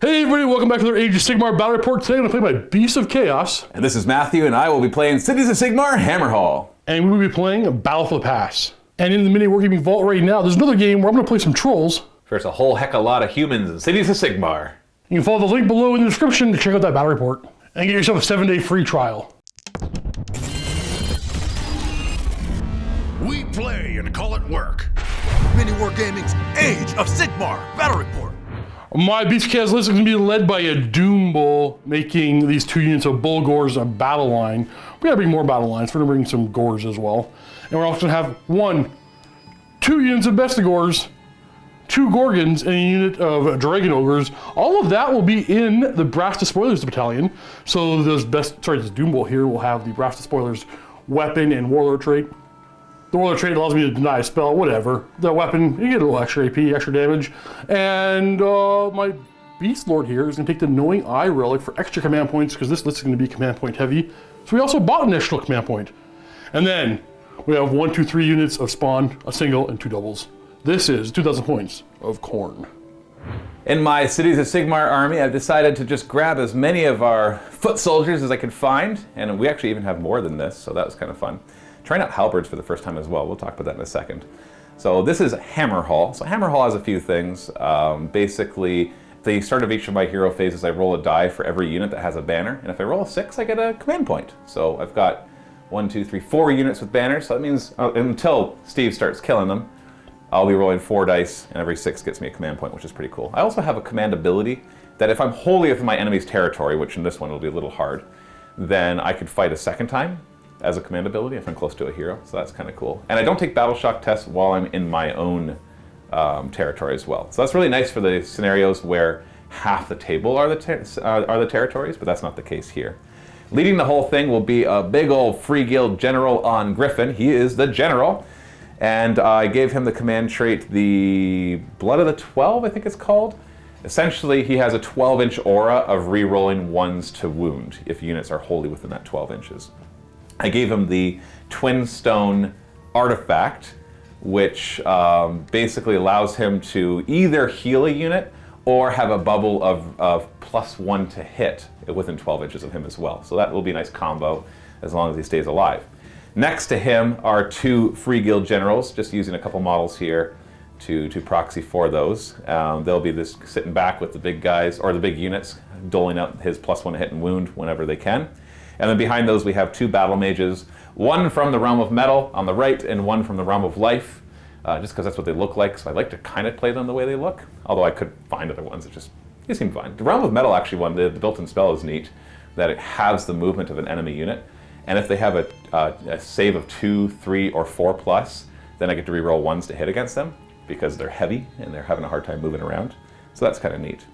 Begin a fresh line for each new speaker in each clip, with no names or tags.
Hey everybody, welcome back to another Age of Sigmar Battle Report. Today I'm going to play my Beasts of Chaos.
And this is Matthew, and I will be playing Cities of Sigmar, Hammerhal.
And we will be playing Battle for the Pass. And in the MiniWarGaming vault right now, there's another game where I'm going to play some trolls.
There's a whole heck of a lot of humans in Cities of Sigmar.
You can follow the link below in the description to check out that battle report. And get yourself a 7-day free trial.
We play and call it work. MiniWarGaming's Age of Sigmar Battle Report.
My Beast of Chaos list is going to be led by a Doom Bull, making these 2 units of Bullgors a battle line. We got to bring more battle lines. We're going to bring some Gors as well. And we're also going to have 2 units of Bestigors, 2 Gorgons, and a unit of Dragon Ogres. All of that will be in the Brass Despoilers battalion. So this Doom Bull here will have the Brass Despoilers weapon and Warlord trait. The Warlord trait allows me to deny a spell, whatever. The weapon, you get a little extra AP, extra damage. And my Beast Lord here is going to take the Knowing Eye Relic for extra command points, because this list is going to be command point heavy. So we also bought an additional command point. And then we have 1, 2, 3 units of Spawn, a single, and 2 doubles. This is 2,000 points of corn.
In my Cities of Sigmar army, I've decided to just grab as many of our foot soldiers as I could find. And we actually even have more than this, so that was kind of fun. Trying out halberds for the first time as well. We'll talk about that in a second. So this is Hammerhal. So Hammerhal has a few things. Basically, at the start of each of my hero phases, I roll a die for every unit that has a banner. And if I roll a 6, I get a command point. So I've got 1, 2, 3, 4 units with banners. So that means until Steve starts killing them, I'll be rolling 4 dice, and every 6 gets me a command point, which is pretty cool. I also have a command ability that if I'm wholly within my enemy's territory, which in this one will be a little hard, then I could fight a second time as a command ability if I'm close to a hero, so that's kind of cool. And I don't take battle shock tests while I'm in my own territory as well. So that's really nice for the scenarios where half the table are the territories, but that's not the case here. Leading the whole thing will be a big old Free Guild general on Griffin. He is the general, and I gave him the command trait, the Blood of the 12, I think it's called. Essentially, he has a 12-inch aura of re-rolling 1s to wound if units are wholly within that 12 inches. I gave him the Twin Stone artifact, which basically allows him to either heal a unit or have a bubble of +1 to hit within 12 inches of him as well. So that will be a nice combo as long as he stays alive. Next to him are 2 Free Guild generals, just using a couple models here to proxy for those. They'll be just sitting back with the big guys, or the big units, doling out his +1 to hit and wound whenever they can. And then behind those we have 2 battle mages, 1 from the realm of metal on the right and 1 from the realm of life, just because that's what they look like. So I like to kind of play them the way they look, although I could find other ones that just, they seem fine. The realm of metal actually the built-in spell is neat, that it halves the movement of an enemy unit. And if they have a save of 2, 3, or 4+, then I get to reroll 1s to hit against them because they're heavy and they're having a hard time moving around. So that's kind of neat.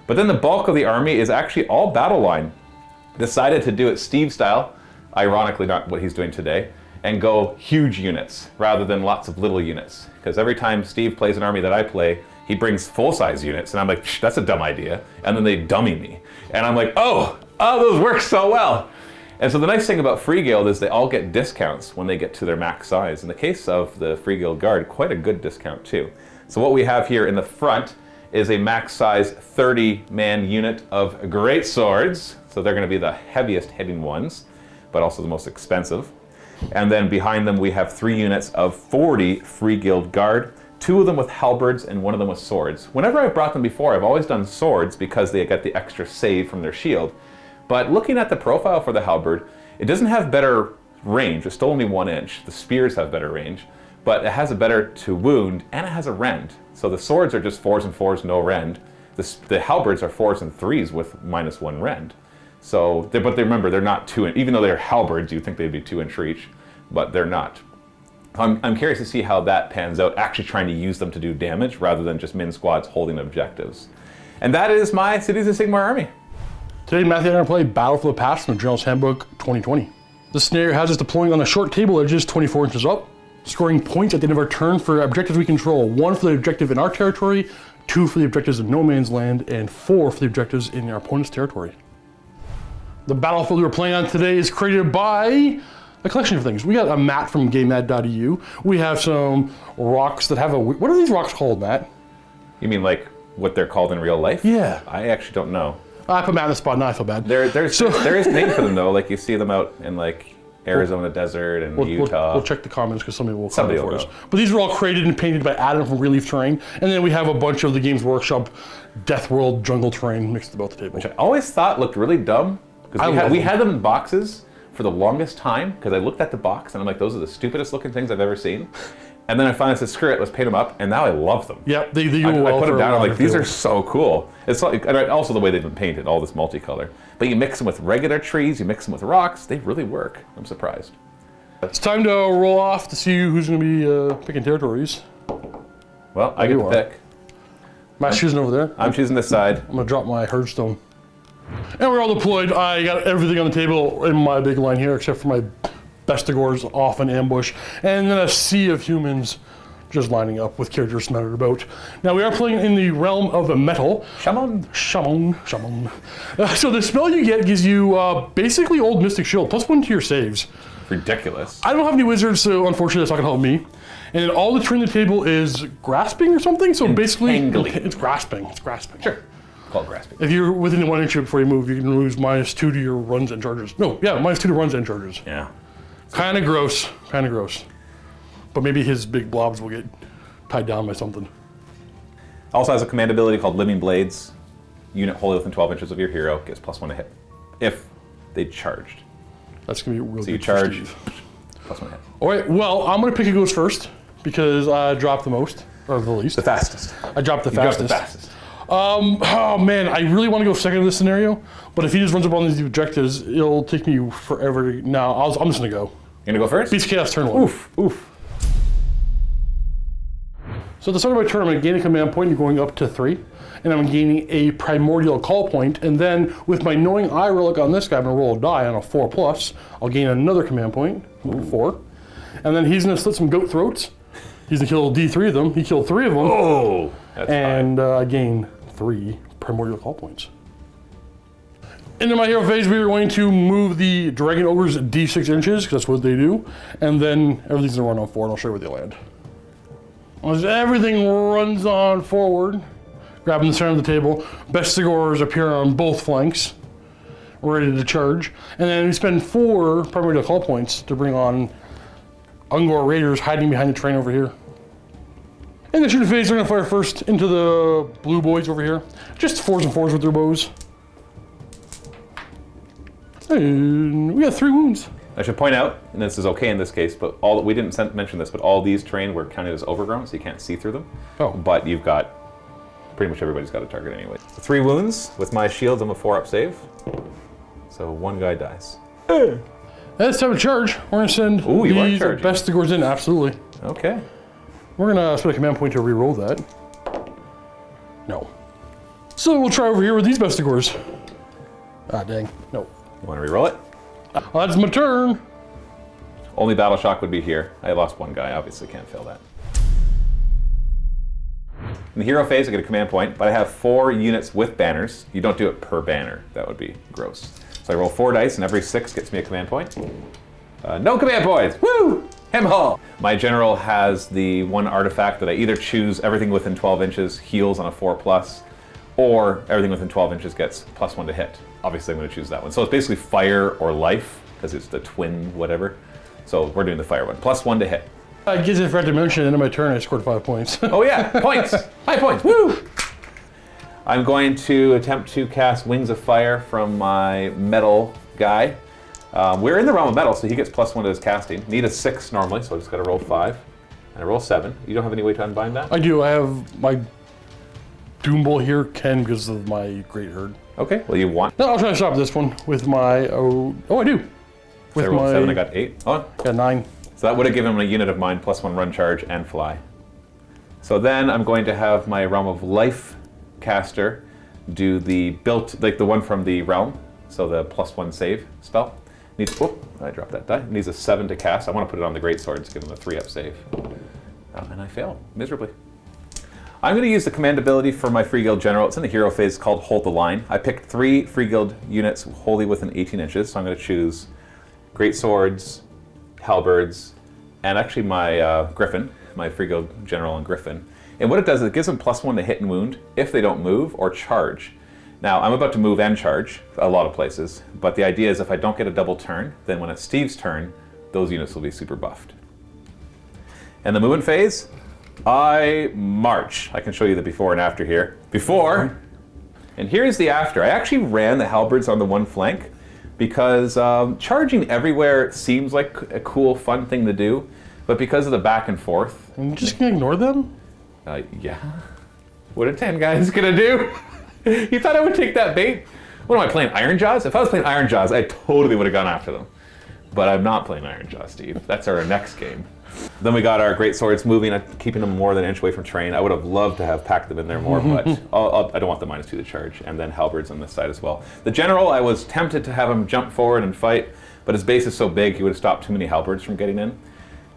But then the bulk of the army is actually all battle line. Decided to do it Steve style, ironically not what he's doing today, and go huge units rather than lots of little units. Because every time Steve plays an army that I play, he brings full-size units, and I'm like, that's a dumb idea. And then they dummy me. And I'm like, oh, those work so well. And so the nice thing about Free Guild is they all get discounts when they get to their max size. In the case of the Free Guild Guard, quite a good discount too. So what we have here in the front is a max size 30-man unit of great swords. So they're going to be the heaviest hitting ones, but also the most expensive. And then behind them we have 3 units of 40 Free Guild Guard, 2 of them with halberds and 1 of them with swords. Whenever I've brought them before, I've always done swords because they get the extra save from their shield. But looking at the profile for the halberd, it doesn't have better range. It's still only 1 inch. The spears have better range, but it has a better to wound and it has a rend. So the swords are just 4s and 4s, no rend. The halberds are 4s and 3s with -1 rend. So, but remember, they're not 2 inch, even though they're halberds, you'd think they'd be 2 inch reach, but they're not. I'm curious to see how that pans out, actually trying to use them to do damage rather than just min squads holding objectives. And that is my Cities of Sigmar army.
Today, Matthew and I are playing Battle for the Pass from the General's Handbook 2020. The scenario has us deploying on the short table edges 24 inches up, scoring points at the end of our turn for objectives we control. 1 for the objective in our territory, 2 for the objectives in no man's land, and 4 for the objectives in our opponent's territory. The battlefield we're playing on today is created by a collection of things. We got a mat from GameMad.eu. We have some rocks that have what are these rocks called, Matt?
You mean like what they're called in real life?
Yeah.
I actually don't know.
I put Matt in the spot, now I feel bad.
There is a name for them though. Like you see them out in like Arizona desert and Utah.
We'll check the comments because somebody will
Somebody
comment
will
for us.
know.
But these are all created and painted by Adam from Relief Terrain. And then we have a bunch of the Games Workshop Death World Jungle Terrain mixed about the table.
Which I always thought looked really dumb. Because we had them in boxes for the longest time because I looked at the box and I'm like, those are the stupidest looking things I've ever seen. And then I finally said, screw it, let's paint them up. And now I love them.
Yep, they do
I
well.
put them down, I'm like, these are
are
so cool. It's like, and also the way they've been painted, all this multicolor. But you mix them with regular trees, you mix them with rocks, they really work. I'm surprised.
It's time to roll off to see who's going to be picking territories.
Well, I get to pick.
Matt's choosing over there.
I'm choosing this side.
I'm going to drop my Hearthstone. And we're all deployed. I got everything on the table in my big line here, except for my Bestigors off in ambush. And then a sea of humans just lining up with characters scattered about. Now we are playing in the realm of the metal.
Shaman.
So the spell you get gives you basically Old Mystic Shield, +1 to your saves.
Ridiculous.
I don't have any wizards, so unfortunately that's not gonna help me. And then all the terrain on the table is grasping or something, so basically it's grasping.
Sure. Called grasping.
If you're within 1 inch before you move, you can lose -2 to your runs and charges. No, yeah, -2 to runs and charges.
Yeah.
Kind of gross. But maybe his big blobs will get tied down by something.
Also has a command ability called Living Blades. Unit wholly within 12 inches of your hero gets +1 to hit. If they charged.
That's gonna be real
So
good
you
for
charge,
Steve.
+1 hit.
All right, well, I'm gonna pick who goes first because I dropped the most, or the least.
The fastest.
I dropped the
You dropped
fastest.
the fastest.
Oh man, I really want to go second in this scenario, but if he just runs up on these objectives, it'll take me forever. No, I'm just gonna go.
You're gonna go first?
Beast Chaos turn 1.
Oof.
So at the start of my turn, I'm going to gain a command point and going up to 3. And I'm gaining a primordial call point. And then with my knowing eye relic on this guy, I'm going to roll a die on a 4+. I'll gain another command point, 4. And then he's going to slit some goat throats. He's going to kill D3 of them. He killed 3 of them.
Oh! That's
and I gain 3 primordial call points. Into my hero phase, we are going to move the Dragon Ogres D6 inches, because that's what they do. And then everything's going to run on forward. I'll show you where they land. As everything runs on forward, grabbing the center of the table, Bestigors appear on both flanks, ready to charge. And then we spend 4 primordial call points to bring on Ungor Raiders hiding behind the train over here. In the shooting phase, they're going to fire first into the blue boys over here. Just 4s and 4s with their bows. And we got 3 wounds.
I should point out, and this is okay in this case, but we didn't mention this, but all these terrain were counted as overgrown, so you can't see through them.
Oh.
But you've got, pretty much everybody's got a target anyway. So 3 wounds. With my shields, I'm a 4-up save. So 1 guy dies.
That's time to charge. We're going to send these Bestigors in, absolutely.
Okay.
We're going to spend a command point to re-roll that. No. So we'll try over here with these Bestigors. Ah, dang. No.
You want to re-roll it?
That's my turn.
Only battle shock would be here. I lost 1 guy, obviously can't fail that. In the hero phase, I get a command point, but I have 4 units with banners. You don't do it per banner. That would be gross. So I roll 4 dice, and every 6 gets me a command point. No command points! Woo! Hammerhal! My general has the 1 artifact that I either choose everything within 12 inches, heals on a 4+, or everything within 12 inches gets +1 to hit. Obviously, I'm going to choose that one. So it's basically fire or life, because it's the twin whatever. So we're doing the fire one. +1 to hit.
I guess I forgot to mention, at the end of my turn, I scored 5 points.
Oh yeah, points! High points, woo! I'm going to attempt to cast Wings of Fire from my metal guy. We're in the realm of metal, so he gets +1 to his casting. Need a 6 normally, so I just got to roll 5. And I roll 7. You don't have any way to unbind that?
I do. I have my Doom Bowl here, Ken, because of my Great Herd.
Okay, well you want...
No, I'll try to stop this one with my... Oh, I do. With
I rolled
my...
7, I got 8. Oh.
Got 9.
So that would have given him a unit of mine, +1 run charge and fly. So then I'm going to have my Realm of Life caster do the like the one from the realm, so the +1 save spell. Needs, whoop, I dropped that die. Needs a 7 to cast. I want to put it on the Great Sword to give him a 3-up save. And I failed miserably. I'm going to use the command ability for my Free Guild General. It's in the hero phase called Hold the Line. I picked 3 Free Guild units wholly within 18 inches, so I'm going to choose Great Swords, Halberds, and actually my Griffin, my Free Guild General and Griffin. And what it does is it gives them +1 to hit and wound if they don't move or charge. Now, I'm about to move and charge a lot of places, but the idea is if I don't get a double turn, then when it's Steve's turn, those units will be super buffed. And the movement phase, I march. I can show you the before and after here. Before, and here's the after. I actually ran the halberds on the one flank because charging everywhere seems like a cool, fun thing to do, but because of the back and forth.
I'm just gonna ignore them?
Yeah. What are 10 guys gonna do? You thought I would take that bait? What am I playing, Iron Jaws? If I was playing Iron Jaws, I totally would have gone after them. But I'm not playing Iron Jaws, Steve. That's our next game. Then we got our great swords moving, keeping them more than an inch away from terrain. I would have loved to have packed them in there more, but I don't want the -2 to charge. And then halberds on this side as well. The general, I was tempted to have him jump forward and fight, but his base is so big, he would have stopped too many halberds from getting in.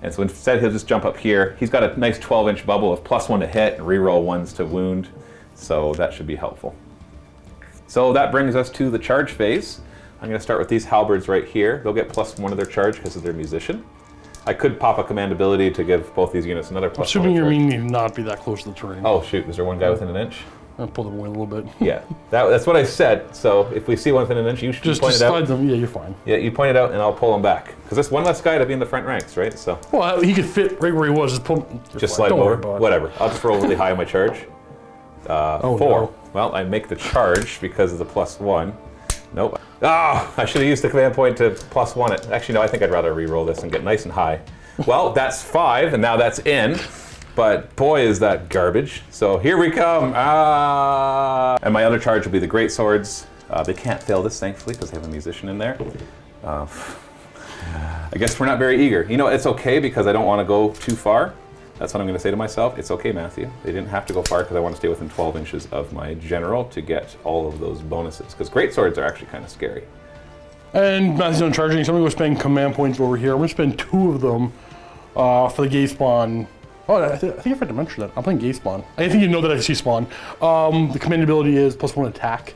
And so instead, he'll just jump up here. He's got a nice 12-inch bubble of +1 to hit and reroll 1s to wound. So that should be helpful. So that brings us to the charge phase. I'm going to start with these halberds right here. They'll get +1 to their charge because of their musician. I could pop a command ability to give both these units another +1.
Assuming you mean need not be that close to the terrain.
Oh shoot, is there one guy within an inch?
I'll pull them away a little bit.
Yeah, that's what I said. So if we see one within an inch, you should
Just
point it out.
slide them, yeah, you're fine.
Yeah, you point it out and I'll pull them back. Because that's one less guy to be in the front ranks, right? So
Well, he could fit right where he was.
just slide him over. Whatever. I'll just roll really high on my charge. 4.
no.
Well, I make the charge because of the +1. Nope. Ah, I should have used the command point to +1 it. Actually, no, I think I'd rather re-roll this and get nice and high. Well, that's 5, and now that's in. But boy, is that garbage. So here we come. And my other charge will be the great swords. They can't fail this, thankfully, because they have a musician in there. I guess we're not very eager. You know, it's okay because I don't want to go too far. That's what I'm going to say to myself. It's okay, Matthew. They didn't have to go far because I want to stay within 12 inches of my general to get all of those bonuses. Because great swords are actually kind of scary.
And Matthew's not charging, so I'm going to go spend command points over here. I'm going to spend 2 of them for the Gavespawn. Oh, I think I forgot to mention that. I'm playing Gavespawn. I think you know that I see spawn. The command ability is +1 attack.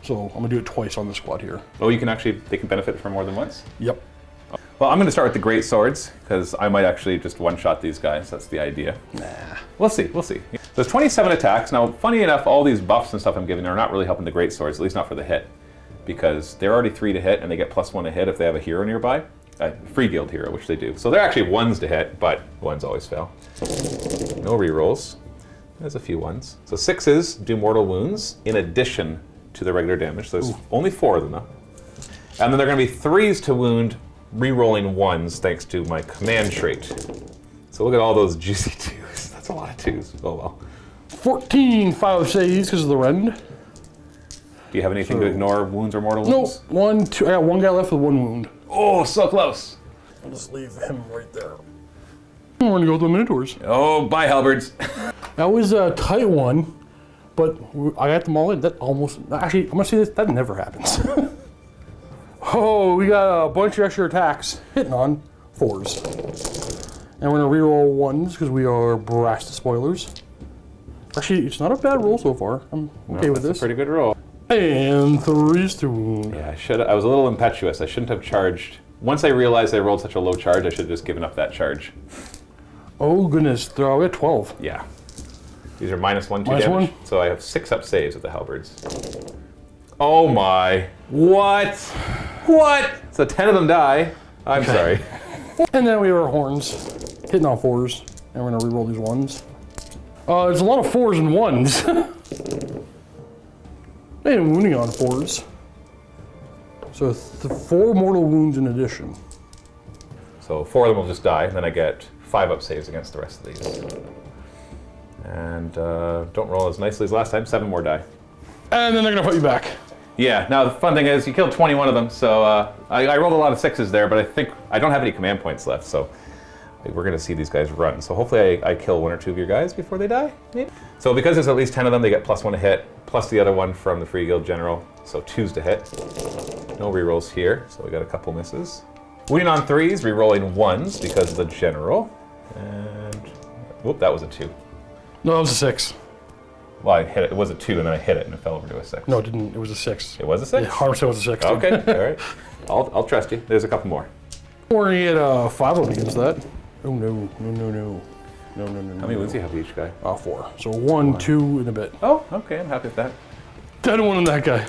So I'm going to do it twice on the squad here.
Oh, you can actually, they can benefit from more than once?
Yep.
Well, I'm going to start with the great swords because I might actually just one-shot these guys. That's the idea.
Nah.
We'll see, we'll see. There's 27 attacks. Now, funny enough, all these buffs and stuff I'm giving are not really helping the great swords, at least not for the hit. Because they're already 3 to hit and they get +1 to hit if they have a hero nearby. Free guild hero, which they do. So they're actually 1s to hit, but 1s always fail. No rerolls. There's a few 1s. So 6s do mortal wounds in addition to the regular damage. So there's only 4 of them though. And then they're going to be 3s to wound, re-rolling 1s thanks to my command trait. So look at all those juicy 2s. That's a lot of 2s. Oh well.
14 5 saves because of the rend.
Do you have anything to ignore wounds or mortal
Nope.
wounds?
1, 2. I got 1 guy left with 1 wound.
Oh, so close.
I'll just leave him right there. We're going to go with the Minotaurs.
Oh, bye, halberds.
That was a tight one, but I got them all in. That almost, actually, I'm going to say this, that never happens. Oh, we got a bunch of extra attacks hitting on 4s. And we're going to reroll 1s because we are brass to spoilers. Actually, it's not a bad roll so far. I'm okay with
That's
this.
a pretty good roll.
And 3s to wound.
Yeah, I was a little impetuous. I shouldn't have charged. Once I realized I rolled such a low charge, I should have just given up that charge.
Oh goodness, we got 12.
Yeah. These are -1, 2
Minus
damage.
1?
So I have 6 up saves with the halberds. Oh my. What? What? So 10 of them die. I'm sorry.
And then we have our horns hitting on 4s. And we're going to reroll these 1s. There's a lot of 4s and 1s. And wounding on 4s. So 4 mortal wounds in addition.
So 4 of them will just die, and then I get 5 up saves against the rest of these. And don't roll as nicely as last time, 7 more die.
And then they're gonna put you back.
Yeah, now the fun thing is you killed 21 of them, so I rolled a lot of 6s there, but I think I don't have any command points left, so we're gonna see these guys run. So hopefully I kill 1 or 2 of your guys before they die, maybe? So because there's at least 10 of them, they get +1 to hit, plus the other one from the Free Guild General, so 2s to hit. No rerolls here, so we got a couple misses. Wounding on 3s, rerolling 1s because of the General. And, whoop, that was a 2.
No, that was a 6.
Well, I hit it. It was a 2, and then I hit it, and it fell over to a 6.
No, it didn't. It was a 6.
It was a 6?
Yeah, 100% was a 6.
Okay, all right. I'll trust you. There's a couple more.
We're gonna get 5 of them against that. Oh no, no, no, no. No.
How many wounds do you have each guy?
4. So 1, 2, and a bit.
Oh, okay, I'm happy with that.
10 1 on that guy.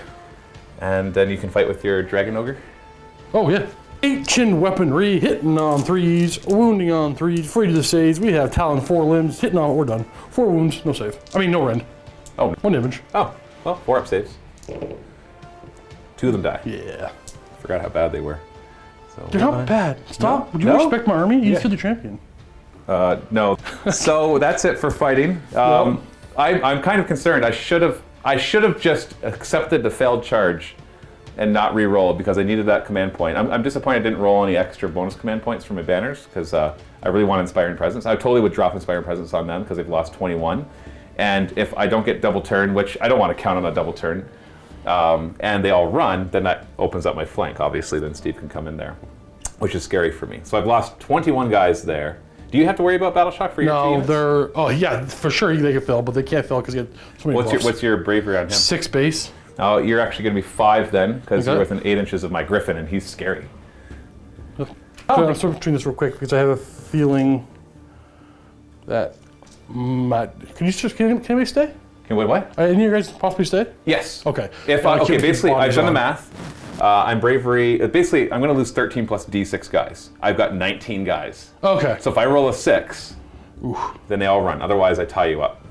And then you can fight with your Dragon Ogre.
Oh, yeah. Ancient weaponry, hitting on 3s, wounding on 3s, free to the saves. We have Talon 4 limbs, hitting on, we're done. 4 wounds, no save. I mean, no rend.
Oh.
1 damage.
Oh, well, 4 up saves. 2 of them die.
Yeah.
Forgot how bad they were. So
They're not bad. Stop.
No.
Would you
No.
respect my army? You killed the champion.
No. So that's it for fighting. I'm kind of concerned. I should have just accepted the failed charge and not re-roll because I needed that command point. I'm disappointed I didn't roll any extra bonus command points for my banners because I really want Inspiring Presence. I totally would drop Inspiring Presence on them because they've lost 21. And if I don't get double turn, which I don't want to count on a double turn, and they all run, then that opens up my flank, obviously. Then Steve can come in there, which is scary for me. So I've lost 21 guys there. Do you have to worry about battle shock for your team?
No, they're. Oh, yeah, for sure they can fail, but they can't fail because you get so many buffs.
What's your bravery on him?
6 base.
Oh, you're actually going to be 5 then, because
Okay.
you're within 8 inches of my Griffin, and he's scary.
So I'm switching this real quick because I have a feeling that. Can you just can we stay?
Can wait, what?
Any of you guys possibly stay?
Yes.
Okay.
Okay, basically, I've done the
math.
math. I'm bravery. Basically, I'm going to lose 13 plus D6 guys. I've got 19 guys.
Okay.
So if I roll a 6, then they all run. Otherwise, I tie you up.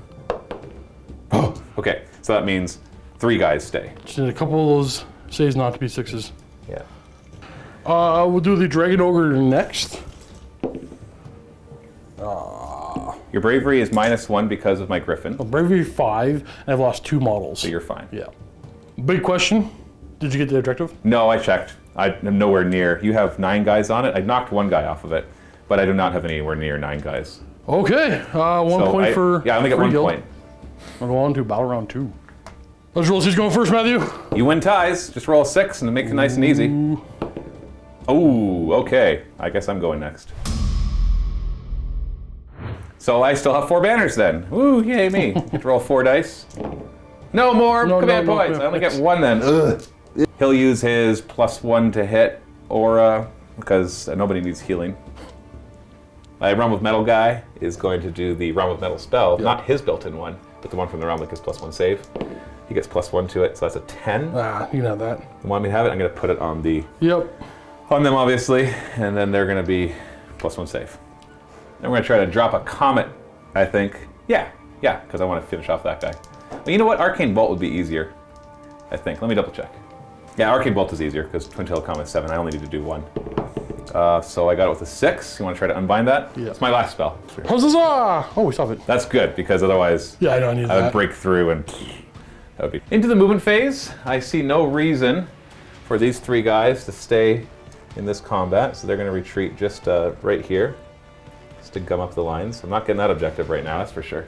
Okay, so that means 3 guys stay.
Just need a couple of those saves not to be 6s.
Yeah.
We'll do the Dragon Ogre next.
Your bravery is -1 because of my Griffin.
Bravery 5, and I've lost 2 models.
So you're fine.
Yeah. Big question. Did you get the objective?
No, I checked. I'm nowhere near. You have 9 guys on it. I knocked 1 guy off of it, but I do not have anywhere near 9 guys.
Okay. 1 point for.
Yeah, I only get 1 point.
We'll go on to battle round 2. Let's roll. Who's going first, Matthew?
You win ties. Just roll a 6 and make it nice and easy. Oh, okay. I guess I'm going next. So I still have 4 banners then. Woo, yay me. Get to roll 4 dice. No more command points. I only get 1 then. Ugh. He'll use his +1 to hit aura because nobody needs healing. My Realm of Metal guy is going to do the Realm of Metal spell, not his built-in one, but the one from the Realm that gets +1 save. He gets +1 to it, so that's a 10.
You can have that.
You want me to have it? I'm going to put it on
Yep.
on them, obviously, and then they're going to be +1 save. Then we're going to try to drop a Comet, I think. Yeah, because I want to finish off that guy. But you know what? Arcane Bolt would be easier, I think. Let me double check. Yeah, Arcane Bolt is easier because Twin Tail Comet's 7. I only need to do 1. So I got it with a 6. You want to try to unbind that?
Yeah.
It's my last spell.
Huzzah! Oh, we stop it.
That's good because otherwise
Yeah, I don't need
I would
that.
break through and that would be. Into the movement phase. I see no reason for these 3 guys to stay in this combat, so they're going to retreat just right here. To gum up the lines. I'm not getting that objective right now, that's for sure.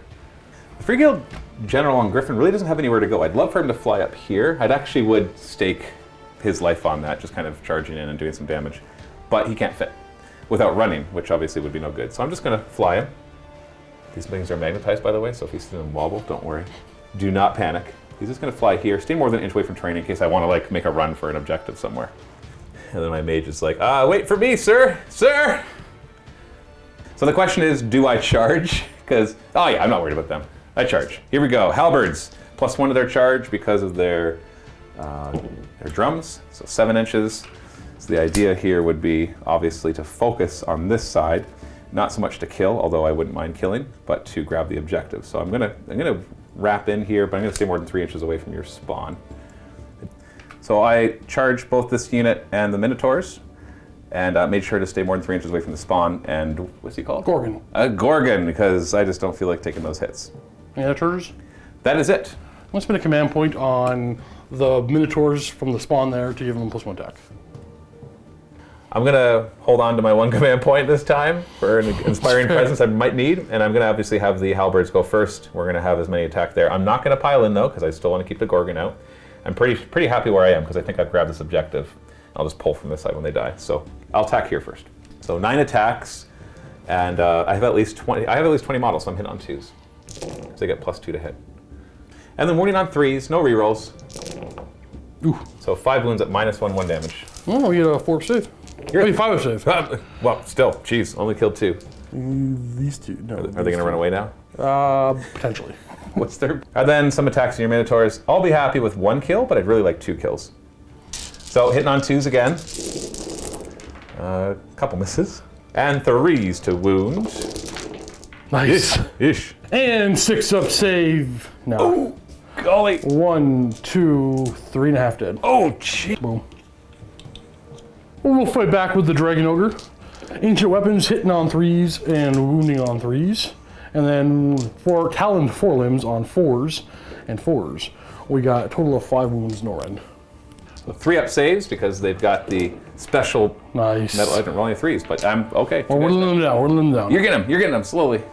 The Free Guild General on Griffin really doesn't have anywhere to go. I'd love for him to fly up here. I'd actually would stake his life on that, just kind of charging in and doing some damage. But he can't fit without running, which obviously would be no good. So I'm just going to fly him. These things are magnetized, by the way, so if you see them wobble, don't worry. Do not panic. He's just going to fly here, stay more than an inch away from terrain in case I want to like make a run for an objective somewhere. And then my mage is like, wait for me, sir! Sir! So the question is, do I charge? Because, oh yeah, I'm not worried about them. I charge. Here we go. Halberds, +1 to their charge because of their drums, so 7 inches. So the idea here would be, obviously, to focus on this side, not so much to kill, although I wouldn't mind killing, but to grab the objective. So I'm gonna wrap in here, but I'm gonna stay more than 3 inches away from your spawn. So I charge both this unit and the Minotaurs, and made sure to stay more than 3 inches away from the spawn, and what's he called?
Gorgon.
A Gorgon, because I just don't feel like taking those hits.
Any other charges?
That is it.
I'm going to spend a command point on the Minotaurs from the spawn there to give them +1 attack.
I'm going to hold on to my 1 command point this time for an inspiring presence I might need, and I'm going to obviously have the Halberds go first. We're going to have as many attack there. I'm not going to pile in, though, because I still want to keep the Gorgon out. I'm pretty happy where I am, because I think I've grabbed this objective. I'll just pull from this side when they die. So I'll attack here first. So 9 attacks, and I have at least 20. I have at least 20 models, so I'm hitting on 2s. So I get +2 to hit. And then wounding on 3s, no rerolls.
Ooh.
So 5 wounds at -1 damage.
Oh, you get a 4 save. I mean, 5 save.
Well, still, jeez, only killed 2.
These two, no.
Are they going to run away now?
Potentially.
What's their... And then some attacks on your Minotaurs. I'll be happy with 1 kill, but I'd really like 2 kills. So hitting on 2s again. A couple misses. And 3s to wound.
Nice.
Ish.
And 6 up save. No.
Oh, golly.
1, 2, 3.5 dead.
Oh, gee.
Boom. We'll fight back with the Dragon Ogre. Ancient weapons hitting on 3s and wounding on 3s. And then 4 taloned forelimbs on 4s and 4s. We got a total of 5 wounds no end.
So 3 up saves because they've got the special
Nice.
metal. I don't roll any 3s, but I'm okay.
Well, we're letting them down. We're letting them down.
You're getting them slowly.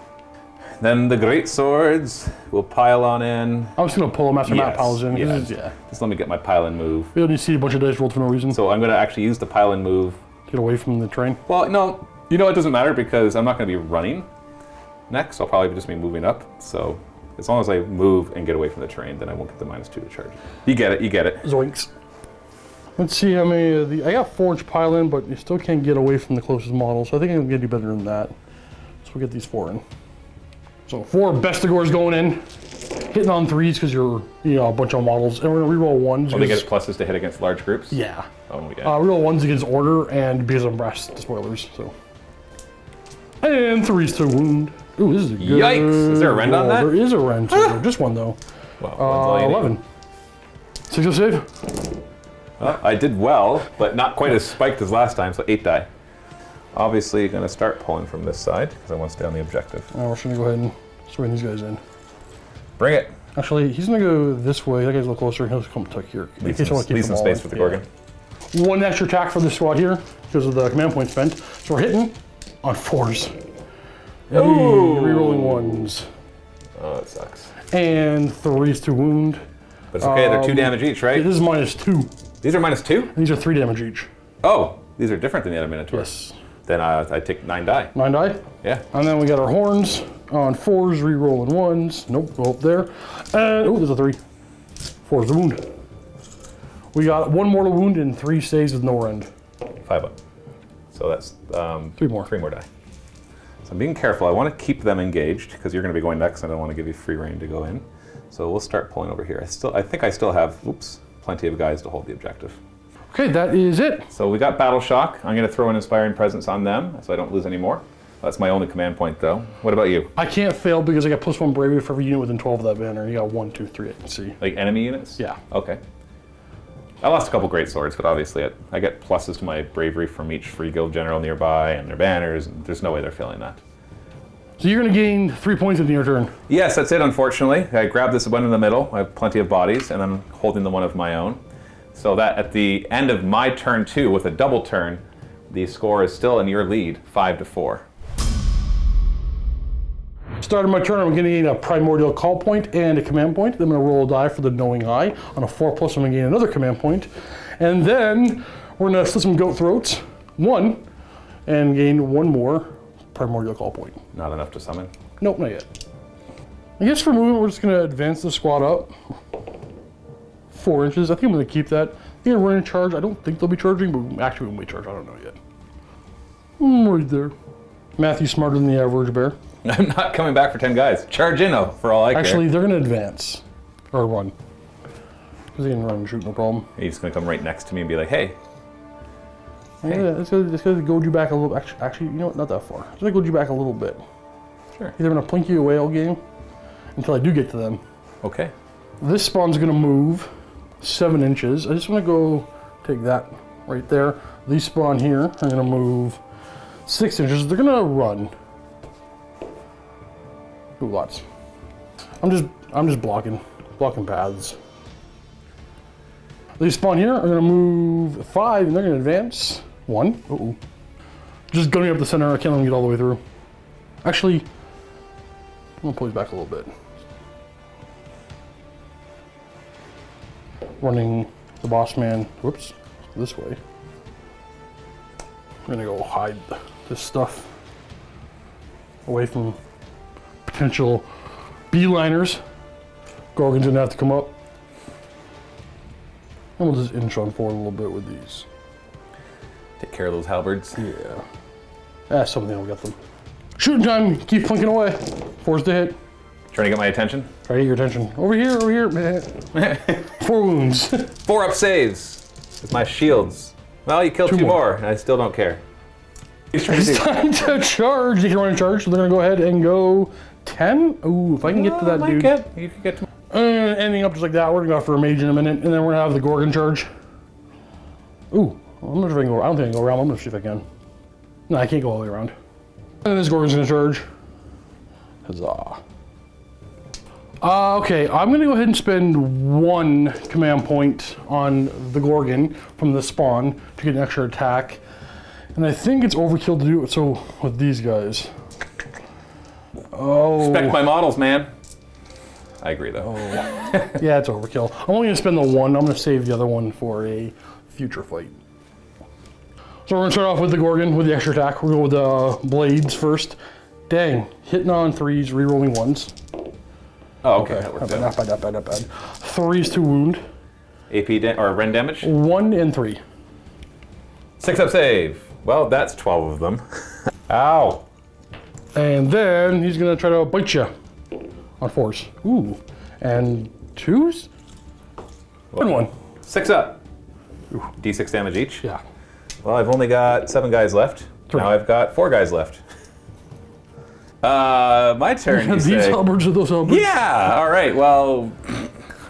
Then the great swords will pile on in.
I'm just gonna pull them after Matt piles in.
Yeah.
Yeah.
Just let me get my pile and move.
We don't need to see a bunch of dice rolled for no reason.
So I'm going to actually use the pile and move.
Get away from the train.
Well, no, you know it doesn't matter because I'm not going to be running next. I'll probably just be moving up. So as long as I move and get away from the train, then I won't get the -2 to charge. You get it. You get it.
Zoinks. Let's see how many of the... I got 4-inch pile in, but you still can't get away from the closest model. So I think I'm going to do better than that. So we'll get these 4 in. So 4 Bestigors going in. Hitting on 3s because you're, a bunch of models. And we're going to reroll 1s.
Oh, they get pluses to hit against large groups?
Yeah.
Oh, yeah.
Reroll 1s against order and because of brass spoilers. So. And 3s to wound. Ooh, this is a good...
Yikes! Is there a rend on that?
There is a rend. Just 1 though.
Well,
11. 6 to save.
Well, I did well, but not quite as spiked as last time, so 8 die. Obviously, going to start pulling from this side because I want to stay on the objective.
We're just going to go ahead and swing these guys in.
Bring it.
Actually, he's going to go this way. That guy's a little closer. He'll come tuck here.
Leave some space for the Gorgon.
1 extra attack for this squad here because of the command point spent. So we're hitting on 4s.
Oh!
Rerolling 1s.
Oh, that sucks.
And 3s to wound.
But it's okay, they're 2 damage each, right?
This is -2.
These are -2?
And these are 3 damage each.
Oh, these are different than the other Minotaurs.
Yes.
Then I take 9 die.
9 die?
Yeah.
And then we got our horns on 4s, rerolling 1s. Nope, go up there. And, oh, there's a 3. 4 is the wound. We got 1 mortal wound and 3 saves with no rend.
5 up. So that's
3 more.
3 more die. So I'm being careful. I want to keep them engaged because you're going to be going next. I don't want to give you free reign to go in. So we'll start pulling over here. I think I still have, plenty of guys to hold the objective.
Okay, that is it.
So we got Battle Shock. I'm going to throw an Inspiring Presence on them so I don't lose any more. That's my only command point, though. What about you?
I can't fail because I got +1 bravery for every unit within 12 of that banner. You got 1, 2, 3, I can see.
Like enemy units?
Yeah.
Okay. I lost a couple great swords, but obviously I get pluses to my bravery from each free guild general nearby and their banners, and there's no way they're failing that.
So you're going to gain 3 points in your turn.
Yes, that's it, unfortunately. I grabbed this one in the middle. I have plenty of bodies, and I'm holding the one of my own. So that at the end of my turn 2, with a double turn, the score is still in your lead, 5-4.
Starting my turn, I'm going to gain a primordial call point and a command point. Then I'm going to roll a die for the knowing eye. On a 4+, I'm going to gain another command point. And then we're going to slit some goat throats, 1, and gain 1 more primordial call point.
Not enough to summon?
Nope, not yet. I guess for movement, we're just going to advance the squad up 4 inches. I think I'm going to keep that. They're going to run in charge. I don't think they'll be charging, but actually when we charge, I don't know yet. Right there. Matthew's smarter than the average bear.
I'm not coming back for 10 guys. Charge in, for all I care.
Actually, they're going to advance. Or run. Because they can run and shoot, no problem.
He's going to come right next to me and be like, hey.
Yeah, it's going to goad you back a little. Actually, you know what? Not that far. It's going to goad you back a little bit.
Sure.
They're going to plink you away all game until I do get to them.
Okay.
This spawn's going to move 7 inches. I just want to go take that right there. These spawn here are going to move 6 inches. They're going to run. Ooh, lots. I'm just blocking paths. These spawn here are going to move 5 and they're going to advance 1. Uh-oh. Just going up the center. I can't let them get all the way through. Actually, I'm going to pull these back a little bit. Running the boss man, whoops, this way. I'm going to go hide this stuff away from potential beeliners. Gorgon's going to have to come up. And we'll just inch on forward a little bit with these.
Take care of those halberds.
Yeah. That's something I'll get them. Shooting time. Keep plinking away. 4's to hit.
Trying to get my attention.
Try to get your attention. Over here, man. 4 wounds.
4 up saves with my shields. Well, you killed 2 more, and I still don't care.
It's time to charge. You can run in charge, so they're gonna go ahead and go 10. Ooh, if I can get to that dude.
You can get to.
Ending up just like that. We're gonna go for a mage in a minute, and then we're gonna have the Gorgon charge. Ooh, I'm not sure if I can go. I don't think I can go around. I'm gonna see if I can. No, I can't go all the way around. And then this Gorgon's gonna charge. Huzzah. Okay, I'm gonna go ahead and spend 1 command point on the Gorgon from the spawn to get an extra attack. And I think it's overkill to do it so with these guys. Oh.
Respect my models, man. I agree, though.
Oh. Yeah, it's overkill. I'm only gonna spend the 1. I'm gonna save the other one for a future fight. So we're gonna start off with the Gorgon with the extra attack. We'll go with the blades first. Dang, hitting on 3s, rerolling 1s.
Oh, okay. That works
not bad. 3s to wound.
AP or rend damage?
1 and 3.
6 up save. Well, that's 12 of them. Ow.
And then he's gonna try to bite you on 4s. Ooh, and 2s? And 1.
6 up. Ooh. D6 damage each.
Yeah.
Well, I've only got 7 guys left.
3.
Now I've got 4 guys left. My turn.
These halberds are those halberds?
Yeah. All right. Well,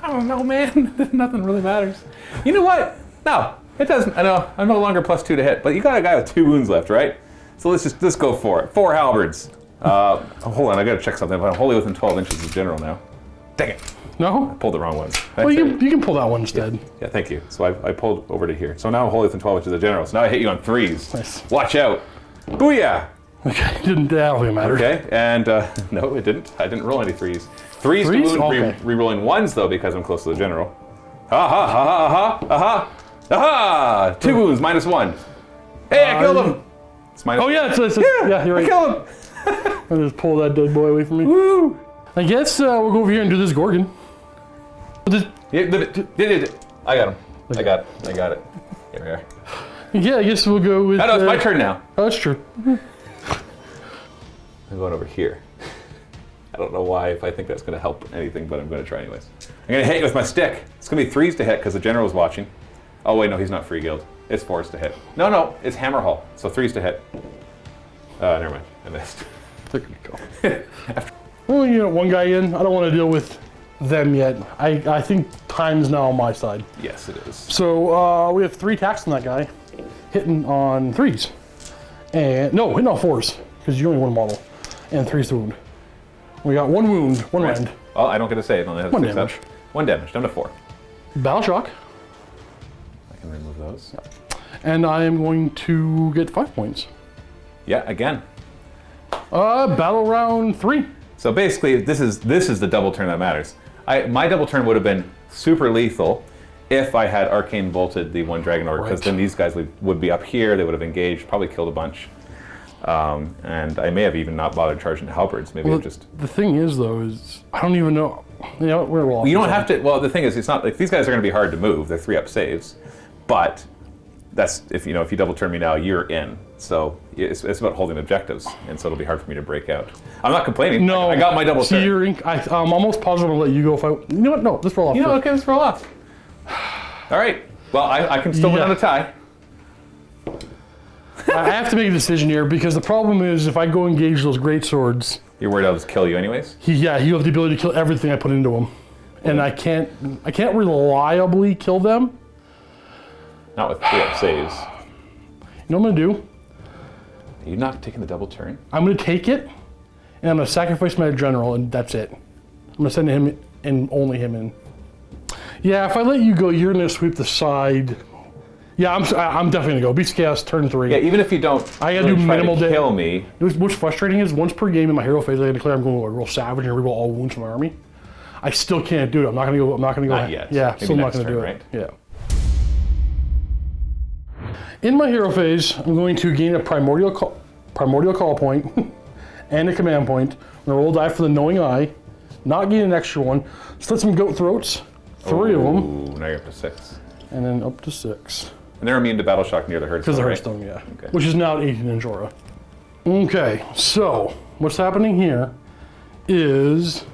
I don't know, man. Nothing really matters. You know what? No, it doesn't. I know I'm no longer +2 to hit, but you got a guy with 2 wounds left, right? So let's go for it. 4 halberds. Hold on, I gotta check something. I'm wholly within 12 inches of general now. Dang it.
No?
I pulled the wrong ones.
Well, you can pull that one instead.
Yeah, thank you. So I pulled over to here. So now I'm wholly within 12 inches of general. So now I hit you on 3s.
Nice.
Watch out. Booyah.
Okay, that don't really matter.
Okay, and no, it didn't. I didn't roll any 3s. 3s to wound,
Okay.
re-rolling 1s though because I'm close to the general. Ha ha ha ha ha ha ha! 2 wounds, -1. Hey, I killed him! It's minus.
Oh yeah, yeah, you're right.
I killed him!
I'll just pull that dead boy away from me.
Woo!
I guess we'll go over here and do this Gorgon.
I got him. I got it. Here we are.
Yeah, I guess we'll go with...
Oh, no, it's my turn now.
Oh, that's true.
I'm going over here. I don't know why, if I think that's going to help anything, but I'm going to try anyways. I'm going to hit you with my stick. It's going to be 3s to hit because the general's watching. Oh, wait, no, he's not free guild. It's 4s to hit. No, it's Hammerhal, so 3s to hit. Never mind, I missed.
There you go. Well, you know, 1 guy in. I don't want to deal with them yet. I think time's now on my side.
Yes, it is.
So we have 3 attacks on that guy. Hitting on 3s. And, no, hitting on 4s. Because you only 1 model. And 3s to wound. We got 1 wound, 1 rend.
Well, I don't get to say it. It only has
1
6
damage.
up. 1 damage, down to 4.
Battle shock.
I can remove those.
And I am going to get 5 points.
Yeah, again.
Battle round 3.
So basically, this is the double turn that matters. My double turn would have been super lethal if I had arcane bolted the 1 dragon orc, because then these guys would be up here. They would have engaged, probably killed a bunch, and I may have even not bothered charging the halberds. Maybe
Well,
just.
the thing is, though, is I don't even know. You know, we're off.
You don't have to. Well, the thing is, it's not like these guys are going to be hard to move. They're 3 up saves, but that's if you double turn me now, you're in. So it's about holding objectives, and so it'll be hard for me to break out. I'm not complaining.
No,
I got my double turn.
I'm almost positive I'll let you go if I. You know what? No, let's roll off.
You know, okay, let's roll off. All right. Well, I can still win on a tie.
I have to make a decision here because the problem is if I go engage those great swords.
You're worried I'll just kill you anyways?
You have the ability to kill everything I put into him, and I can't reliably kill them.
Not with 3 up saves.
You know what I'm gonna do?
Are you not taking the double turn?
I'm gonna take it, and I'm gonna sacrifice my general, and that's it. I'm gonna send him and only him in. Yeah, if I let you go, you're gonna sweep the side. Yeah, I'm definitely gonna go. Beast Chaos, turn 3.
Yeah, even if you don't
I gotta do minimal
to kill me.
What's frustrating is once per game in my hero phase, I declare I'm going to roll savage and reroll all wounds from my army. I still can't do it. I'm not gonna go.
Not yet.
Yeah,
Maybe
still not
next
gonna
turn,
do it.
right?
Yeah. In my hero phase, I'm going to gain a primordial call point and a command point. I'm gonna roll die for the knowing eye, not gain an extra one. Slit some goat throats, 3 of them,
Ooh, now you're up to 6.
and then up to 6.
And they're immune to battle shock near the herd.
Because the
right?
Hearthstone, yeah.
Okay.
Which is now at 18 in Jorah. Okay, so what's happening here is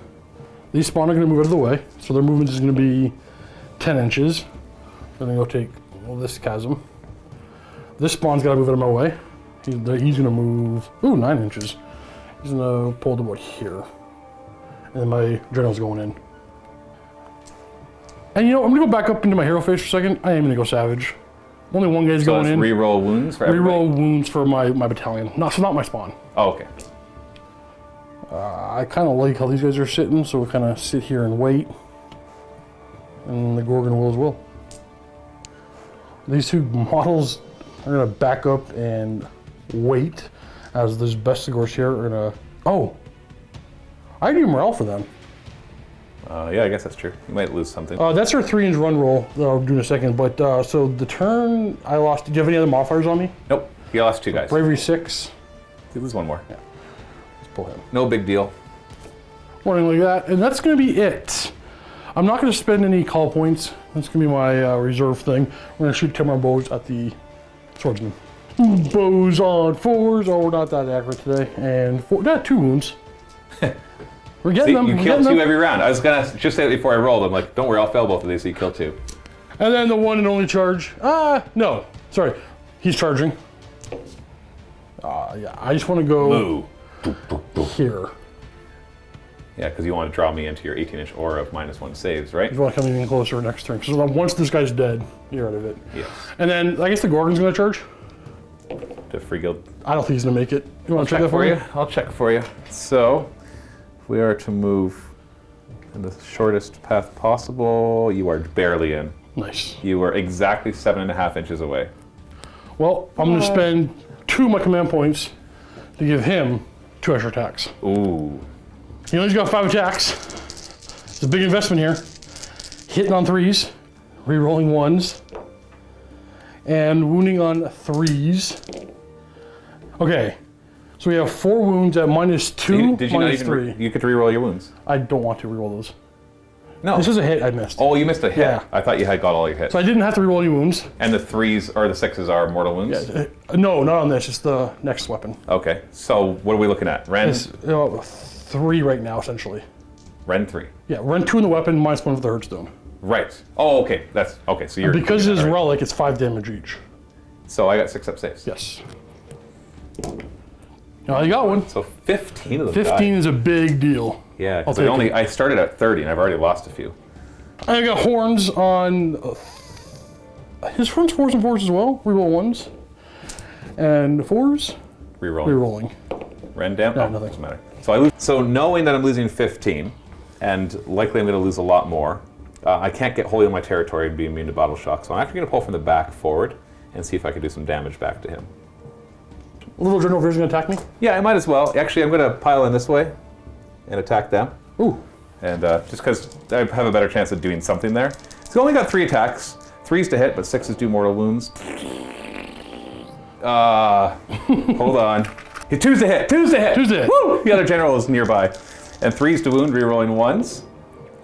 these spawn are going to move out of the way. So their movement is going to be 10 inches. They're going to go take this chasm. This spawn's got to move out of my way. He's going to move, 9 inches. He's going to pull it about here. And then my general's going in. And you know, I'm going to go back up into my hero phase for a second. I am going to go savage. Only one guy's going in.
Reroll wounds for everybody?
Reroll wounds for my battalion. So not my spawn.
Oh, okay.
I kind of like how these guys are sitting, so we'll kind of sit here and wait. And the Gorgon will as well. These two models are going to back up and wait as those Bestigors here are going to... Oh! I do morale for them.
Yeah, I guess that's true. You might lose something.
That's our 3-inch run roll that I'll do in a second. But so the turn I lost. Did you have any other modifiers on me?
Nope. You lost 2 guys.
Bravery 6.
You lose 1 more.
Yeah. Let's pull him.
No big deal.
Morning like that. And that's going to be it. I'm not going to spend any call points. That's going to be my reserve thing. We're going to shoot 10 more bows at the swordsman. Bows on 4s. Oh, we're not that accurate today. And 2 wounds. We're getting them.
You kill 2 every round. I was going to just say it before I rolled. I'm like, don't worry, I'll fail both of these so you kill 2.
And then the one and only charge. No. Sorry. He's charging. Yeah, I just want to go here.
Yeah, because you want to draw me into your 18-inch aura of -1 saves, right?
You want to come in closer next turn. Because once this guy's dead, you're out of it.
Yes.
And then I guess the Gorgon's going to charge.
To free guild.
I don't think he's going to make it. You want to check that for
you? I'll check for you. So, if we are to move in the shortest path possible, you are barely in.
Nice.
You are exactly 7.5 inches away.
Well, I'm going to spend 2 of my command points to give him 2 extra attacks.
Ooh.
He only's got 5 attacks. It's a big investment here. Hitting on 3s, re-rolling 1s, and wounding on 3s. Okay, so we have 4 wounds at -2,
Did you not even
-3.
you could re-roll your wounds?
I don't want to re-roll those.
No.
This is a hit I missed.
Oh, you missed a hit.
Yeah.
I thought you had got all your hits.
So I didn't have to re-roll any wounds.
And the 3s or the 6s are mortal wounds?
Yeah, no, not on this, it's the next weapon.
Okay, so what are we looking at? Ren?
It's 3 right now, essentially.
Ren 3.
Yeah, Ren 2 in the weapon, -1 for the Hearthstone.
Right. Oh, okay. That's okay. So you're
because it's
right.
relic, it's 5 damage each.
So I got 6 up saves.
Yes. Now you got one.
So 15 of them
15
died.
is a big deal.
Yeah, because
I'll take it.
I started at 30 and I've already lost a few.
I got horns on his horns 4s and 4s as well. Reroll 1s. And 4s.
Rerolling.
Rerolling.
Ren down?
No,
Oh,
nothing.
doesn't matter. So I lose. So knowing that I'm losing 15, and likely I'm going to lose a lot more, I can't get wholly in my territory and be immune to battle shock. So I'm actually going to pull from the back forward and see if I can do some damage back to him.
Little General Vision going to attack me?
Yeah, I might as well. Actually, I'm going to pile in this way and attack them.
Ooh.
And just because I have a better chance of doing something there. He's only got 3 attacks. 3s to hit, but 6s do mortal wounds. Hold on. 2's to hit. 2's to hit.
2's to hit.
Woo! The other general is nearby. And 3s to wound, rerolling 1s.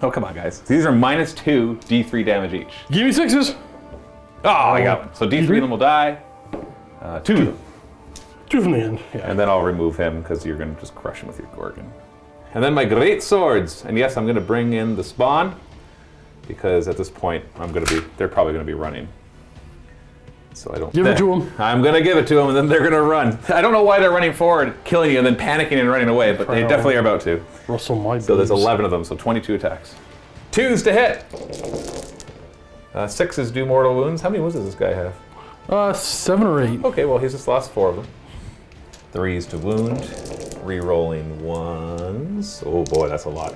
Oh, come on, guys. These are -2 D3 damage each.
Give me 6s.
Oh, I got one. So D3 of them will die. 2 of them.
2 from the end. Yeah.
And then I'll remove him because you're going to just crush him with your Gorgon. And then my great swords. And yes, I'm going to bring in the spawn because at this point they're probably going to be running. So I don't
Give it to them.
I'm going to give it to them and then they're going to run. I don't know why they're running forward, killing you and then panicking and running away, but they definitely are about to.
Russell, my
So there's
boobs.
11 of them, so 22 attacks. 2's to hit. 6s do mortal wounds. How many wounds does this guy have?
7 or 8.
Okay, well, he's just lost 4 of them. 3s to wound, re-rolling 1s. Oh boy, that's a lot.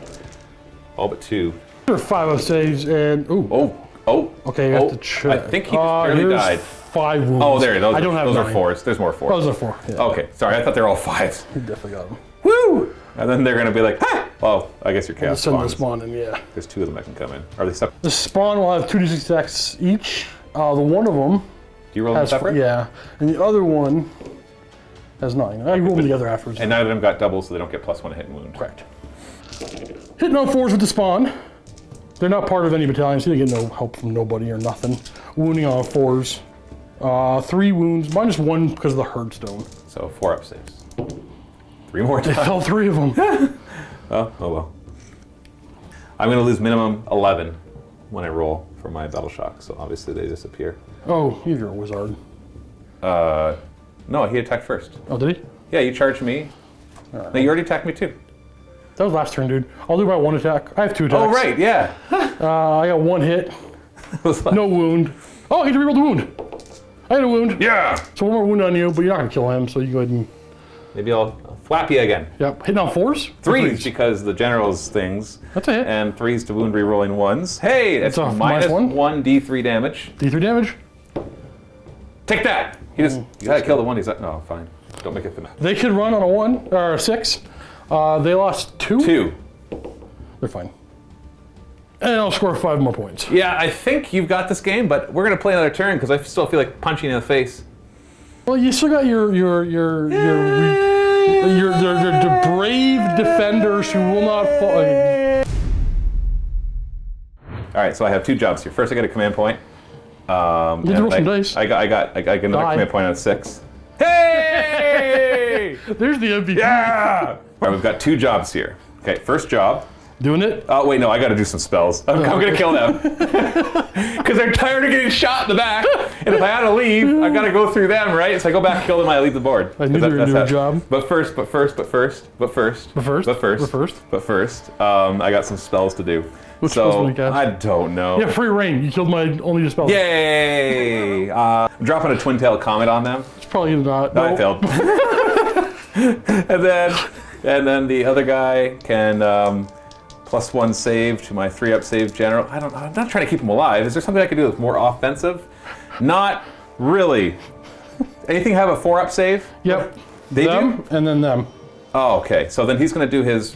All but 2.
5 of saves and okay, I have to check.
I think he just barely
here's
died.
5 wounds.
Oh, there, those,
I don't have
those are
9.
4s. There's more 4s.
Those are 4. Yeah.
Okay, sorry, I thought they were all 5s.
You definitely got them.
Woo! And then they're gonna be like, ha! Well, I guess your chaos
Send the
spawns.
spawn in, yeah.
There's 2 of them that can come in. Are they separate?
The spawn will have 2d6 attacks each. The one of them
Do you roll them
has
separate?
yeah, and the other one has 9. I roll them together afterwards.
And none of them got doubles, so they don't get +1 hit and wound.
Correct. Hitting on 4s with the spawn. They're not part of any battalion, so they get no help from nobody or nothing. Wounding on 4s. 3 wounds, -1 because of the Hearthstone.
So 4 up saves. 3 more
They
times.
fell 3 of them.
Oh well. I'm going to lose minimum 11 when I roll for my battle shock, so obviously they disappear.
Oh, you're a wizard.
No, he attacked first.
Oh, did he?
Yeah, you charged me. No, you already attacked me too.
That was last turn, dude. I'll do my 1 attack. I have 2 attacks.
Oh, right, yeah.
I got 1 hit.
It was like,
No wound. Oh, I get to reroll the wound. I had a wound.
yeah.
So 1 more wound on you, but you're not going to kill him, so you go ahead and...
Maybe I'll flap you again.
Yep. Hitting on 4s?
3s because the general's things.
That's a hit.
And 3s to wound rerolling 1s. Hey, it's
a
minus
-1?
1 D3 damage.
D3 damage.
Take that! He just, you gotta kill the one he's at. No, fine. Don't make it finish.
They can run on a 1, or a 6. They lost 2.
2.
They're fine. And I'll score 5 more points.
Yeah, I think you've got this game, but we're gonna play another turn because I still feel like punching you in the face.
Well, you still got your brave defenders who will not fall.
All right, so I have 2 jobs here. First, I get a command point.
You have to roll some dice.
I got another
Die.
command point on 6. Hey!
There's the MVP.
Yeah! All right, we've got 2 jobs here. Okay, first job.
Doing it?
Oh, wait, no, I gotta do some spells. I'm gonna kill them. Because they're tired of getting shot in the back. And if I had to leave, I gotta go through them, right? So I go back, kill them, I leave the board.
I knew they were gonna do a job.
But first, I got some spells to do.
Which spells
So,
will you cast?
I don't know.
Yeah, free reign. You killed my only spell.
Yay! I'm dropping a twin-tailed comet on them.
It's probably not.
No, I failed. and then the other guy can +1 save to my 3-up save general. I'm not trying to keep him alive. Is there something I can do that's more offensive? Not really. Anything have a 4-up save?
Yep.
They
them,
do?
and then them.
Oh, okay. So then he's going to do his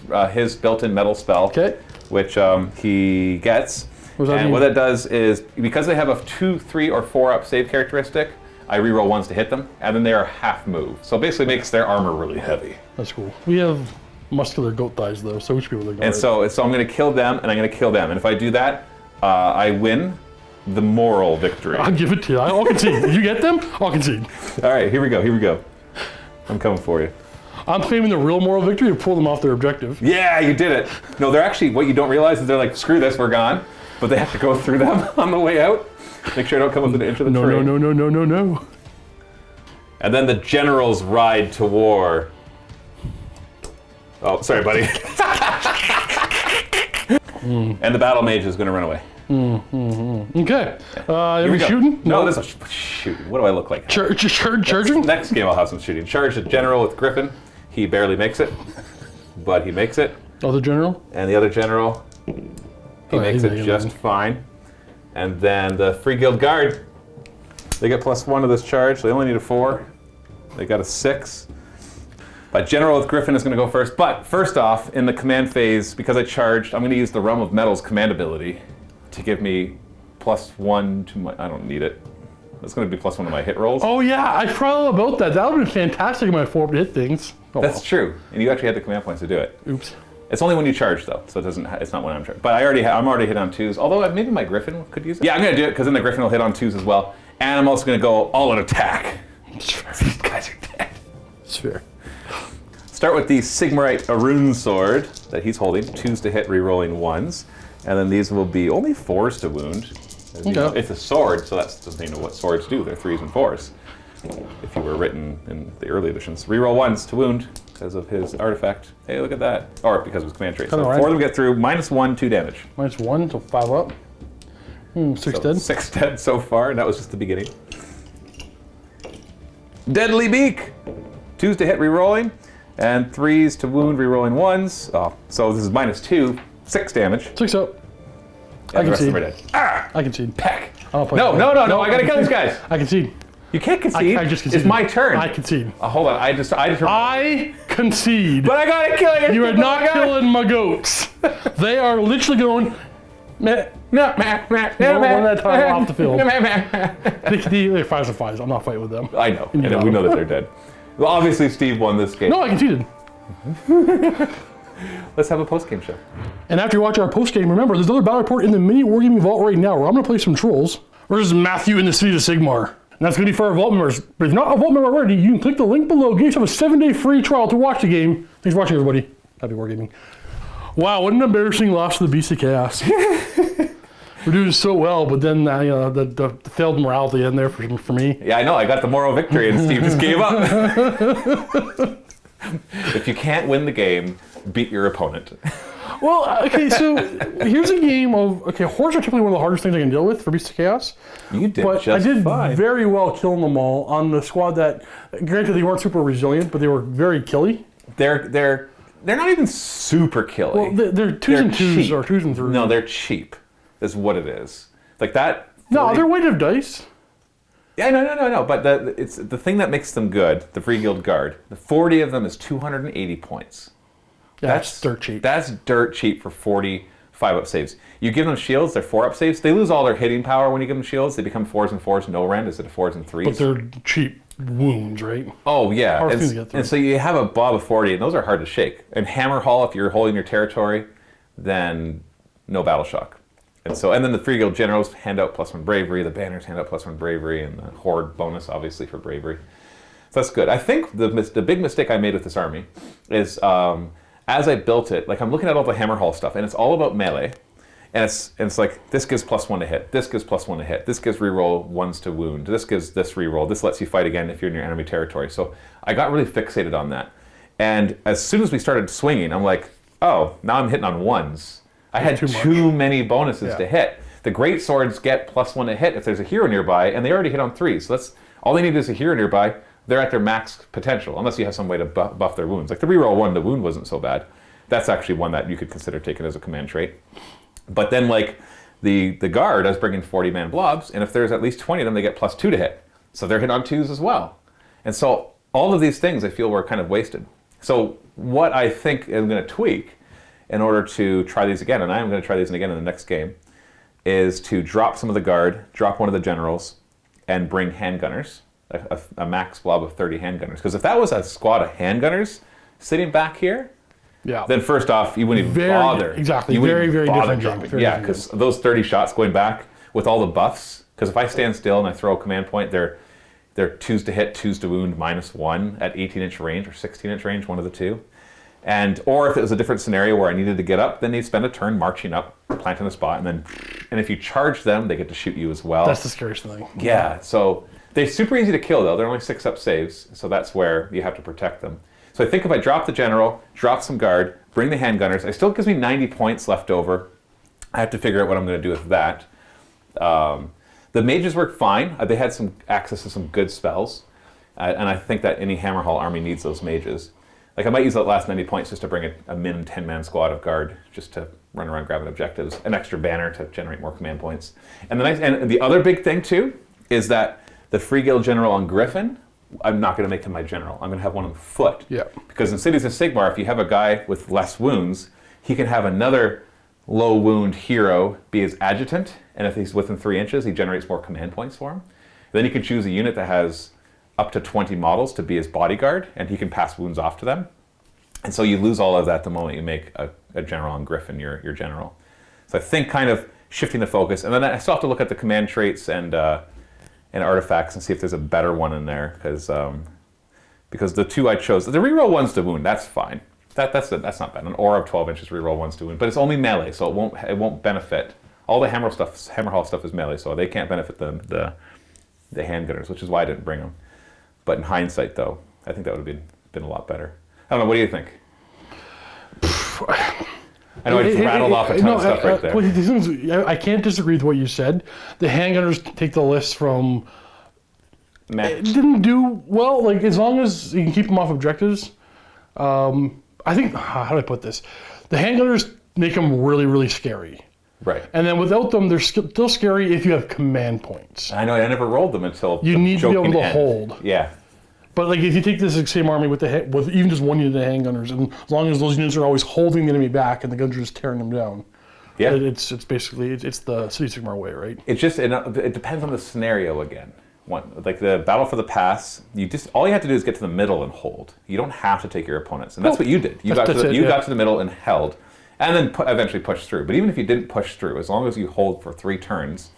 built-in metal spell.
Okay.
Which he gets.
What does that mean?
What that does is, because they have a 2, 3, or 4-up save characteristic, I reroll 1s to hit them, and then they are half move. So it basically makes their armor really heavy.
That's cool. We have muscular goat thighs though, so we should be able to ignore
And
it.
so I'm going to kill them, and I'm going to kill them. And if I do that, I win the moral victory.
I'll give it to you. I'll concede. If you get them, I'll concede.
All right, here we go. I'm coming for you.
I'm claiming the real moral victory to pull them off their objective.
Yeah, you did it. No, they're actually, what you don't realize is they're like, screw this, we're gone. But they have to go through them on the way out. Make sure I don't come within an inch of the terrain.
No.
And then the generals ride to war. Oh, sorry, buddy. And the battle mage is going to run away.
Okay. Are we shooting?
No, this is shooting. What do I look like?
Charging?
Next game I'll have some shooting. Charge the general with Griffin. He barely makes it, but he makes it.
Other general?
And the other general, he makes it just fine. And then the Free Guild Guard, they get +1 to this charge. They only need a 4. They got a 6. But General with Griffin is going to go first. But first off, in the command phase, because I charged, I'm going to use the Realm of Metal's command ability to give me +1 to my... I don't need it. That's going to be +1 to my hit rolls.
Oh yeah, I forgot all about that. That would have been fantastic in my 4-up to hit things. Oh,
That's true. And you actually had the command points to do it.
Oops.
It's only when you charge though, so it's not when I'm charged. But I'm already hit on 2s. Although maybe my Griffin could use it. Yeah, I'm going to do it because then the Griffin will hit on 2s as well. And I'm also going to go all in attack. These guys are dead.
It's fair.
Start with the Sigmarite Arun sword that he's holding. 2s to hit, re-rolling 1s. And then these will be only 4s to wound. As you know, it's a sword, so that's the thing of what swords do. They're 3s and 4s. If you were written in the early editions. Reroll 1s to wound because of his artifact. Hey, look at that. Or because of his command trait. So 4 of them get through. -1, 2 damage.
-1, so 5 up. 6 dead.
6 dead so far, and that was just the beginning. Deadly Beak! 2s to hit, re-rolling. And 3s to wound, re-rolling 1s. Oh, so this is -2, 6 damage.
6 up.
And the rest of them are dead. Ah!
I concede.
Peck!
No,
I gotta kill these guys!
I concede.
You can't concede.
I just conceded.
It's my turn.
I concede.
Hold on, I concede. But I gotta kill you!
You are not killing my goats. They are literally going... One at a time off the field. They're 5s and 5s. I'm not fighting with them.
I know, and we know that they're dead. Well, obviously Steve won this game.
No, I conceded.
Let's have a post-game show.
And after you watch our post-game, remember, there's another battle report in the MiniWarGaming vault right now where I'm going to play some trolls versus Matthew in the city of Sigmar. And that's going to be for our Vault members. But if you're not a Vault member already, you can click the link below. Give yourself a 7-day free trial to watch the game. Thanks for watching, everybody. Happy wargaming. Wow, what an embarrassing loss to the Beast of Chaos. We're doing so well, but then the failed morale at the end there for me.
Yeah, I know. I got the moral victory, and Steve just gave up. If you can't win the game, beat your opponent.
Well, okay, so here's a game of, hordes are typically one of the hardest things I can deal with for Beast of Chaos.
You did
but
just
I did
fine.
very well killing them all on the squad that, granted they weren't super resilient, but they were very killy.
They're not even super killy.
Well, they're twos and twos
cheap.
or twos and threes.
No, they're cheap, is what it is. Like that.
No, they're weight of dice.
Yeah, no. But it's the thing that makes them good, the Free Guild Guard. The 40 of them is 280 points.
Yeah, that's dirt cheap.
That's dirt cheap for 40 5-up saves. You give them shields, they're 4-up saves. They lose all their hitting power when you give them shields. They become 4s and 4s, no rend instead of 4s and 3s.
But they're cheap wounds, right?
Oh, yeah.
Hard things to get through.
And so you have a blob of 40, and those are hard to shake. And Hammerhal, if you're holding your territory, then no battle shock. And then the Free Guild Generals hand out +1 bravery, the banners hand out +1 bravery, and the Horde bonus, obviously, for bravery. So that's good. I think the big mistake I made with this army is, as I built it, like I'm looking at all the Hammerhal stuff, and it's all about melee. And it's like, this gives +1 to hit, this gives +1 to hit, this gives reroll 1s to wound, this gives this reroll, this lets you fight again if you're in your enemy territory. So I got really fixated on that. And as soon as we started swinging, I'm like, oh, now I'm hitting on 1s. I had too many bonuses to hit. The great swords get +1 to hit if there's a hero nearby, and they already hit on 3s. So that's all they need is a hero nearby. They're at their max potential, unless you have some way to buff their wounds. Like the reroll 1, the wound wasn't so bad. That's actually one that you could consider taking as a command trait. But then, like, the guard, I was bringing 40-man blobs, and if there's at least 20 of them, they get +2 to hit. So they're hit on 2s as well. And so all of these things I feel were kind of wasted. So what I think I'm going to tweak in order to try these again, and I am going to try these again in the next game, is to drop some of the guard, drop one of the generals, and bring handgunners, a max blob of 30 handgunners. Because if that was a squad of handgunners sitting back here, then first off, you wouldn't even bother.
Exactly.
You
Very different
dropping.
game.
Yeah, because those 30 shots going back with all the buffs, because if I stand still and I throw a command point, they're 2s to hit, 2s to wound, -1 at 18-inch range or 16-inch range, one of the two. Or if it was a different scenario where I needed to get up, then you'd spend a turn marching up, planting a spot, and if you charge them, they get to shoot you as well.
That's the scariest thing.
Yeah, so they're super easy to kill, though. They're only 6-up saves, so that's where you have to protect them. So I think if I drop the general, drop some guard, bring the handgunners, it still gives me 90 points left over. I have to figure out what I'm going to do with that. The mages work fine. They had some access to some good spells, and I think that any Hammerhal army needs those mages. Like I might use that last 90 points just to bring a min 10-man squad of guard, just to run around grabbing objectives, an extra banner to generate more command points. And the other big thing too is that the Free Guild General on Griffin, I'm not going to make him my general. I'm going to have one on foot.
Yeah.
Because in Cities of Sigmar, if you have a guy with less wounds, he can have another low wound hero be his adjutant, and if he's within 3 inches, he generates more command points for him. Then you can choose a unit that has up to 20 models to be his bodyguard, and he can pass wounds off to them. And so you lose all of that the moment you make a general on Griffin your general. So I think kind of shifting the focus, and then I still have to look at the command traits and artifacts and see if there's a better one in there, because the two I chose, the reroll 1s to wound, that's fine. That's not bad. An aura of 12 inches reroll 1s to wound, but it's only melee, so it won't benefit. All the Hammerhal stuff is melee, so they can't benefit the handgunners, which is why I didn't bring them. But in hindsight, though, I think that would have been a lot better. I don't know. What do you think? I know I just rattled off a ton of stuff right there.
Well, the thing is, I can't disagree with what you said. The handgunners take the list from. It didn't do well. Like as long as you can keep them off objectives. I think. How do I put this? The handgunners make them really, really scary.
Right.
And then without them, they're still scary if you have command points.
I know. I never rolled them until
you need to be able to hold.
Yeah.
But like if you take this same army with even just one unit of handgunners, and as long as those units are always holding the enemy back and the guns are just tearing them down, yeah, it's basically it's the City Sigmar way, right?
It depends on the scenario again. Like the battle for the pass, all you have to do is get to the middle and hold. You don't have to take your opponents, and that's what you did. You got to the middle and held, and then eventually pushed through. But even if you didn't push through, as long as you hold for 3 turns,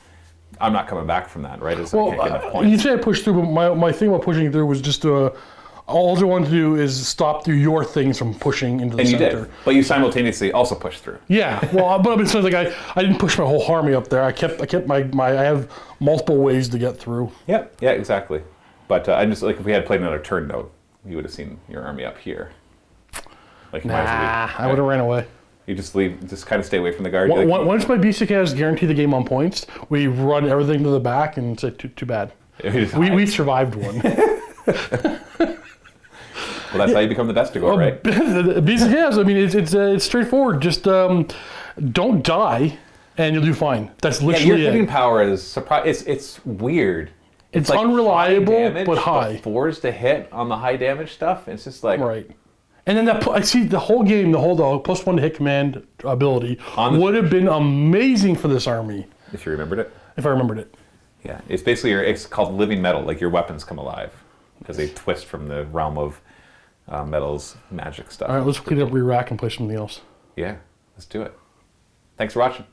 I'm not coming back from that, right? I can't get enough
you
points.
say I pushed through, but my thing about pushing through was just all I wanted to do is stop your things from pushing into the
And you
center.
did, but you simultaneously also pushed through.
Yeah, well, but it's like I didn't push my whole army up there. I kept my I have multiple ways to get through.
Yeah, exactly. But I'm just like, if we had played another turn though, you would have seen your army up here. Like,
I would have ran away.
You just kind of stay away from the guard.
Once my BCK has guaranteed the game on points, we run everything to the back and say too bad. We survived one.
Well, that's how you become the best to go, right?
BCK has. I mean, it's straightforward. Just don't die, and you'll do fine. That's literally
your hitting
it.
power is surprise. It's weird.
It's
like
unreliable,
high damage,
but high.
4s to hit on the high damage stuff. It's just like
Right. And then I see the whole game, the +1 to hit command ability would have been amazing for this army.
If you remembered it.
If I remembered it.
Yeah, it's basically it's called living metal. Like your weapons come alive because they twist from the realm of metals, magic stuff.
All right, let's clean up, re-rack, and play something else.
Yeah, let's do it. Thanks for watching.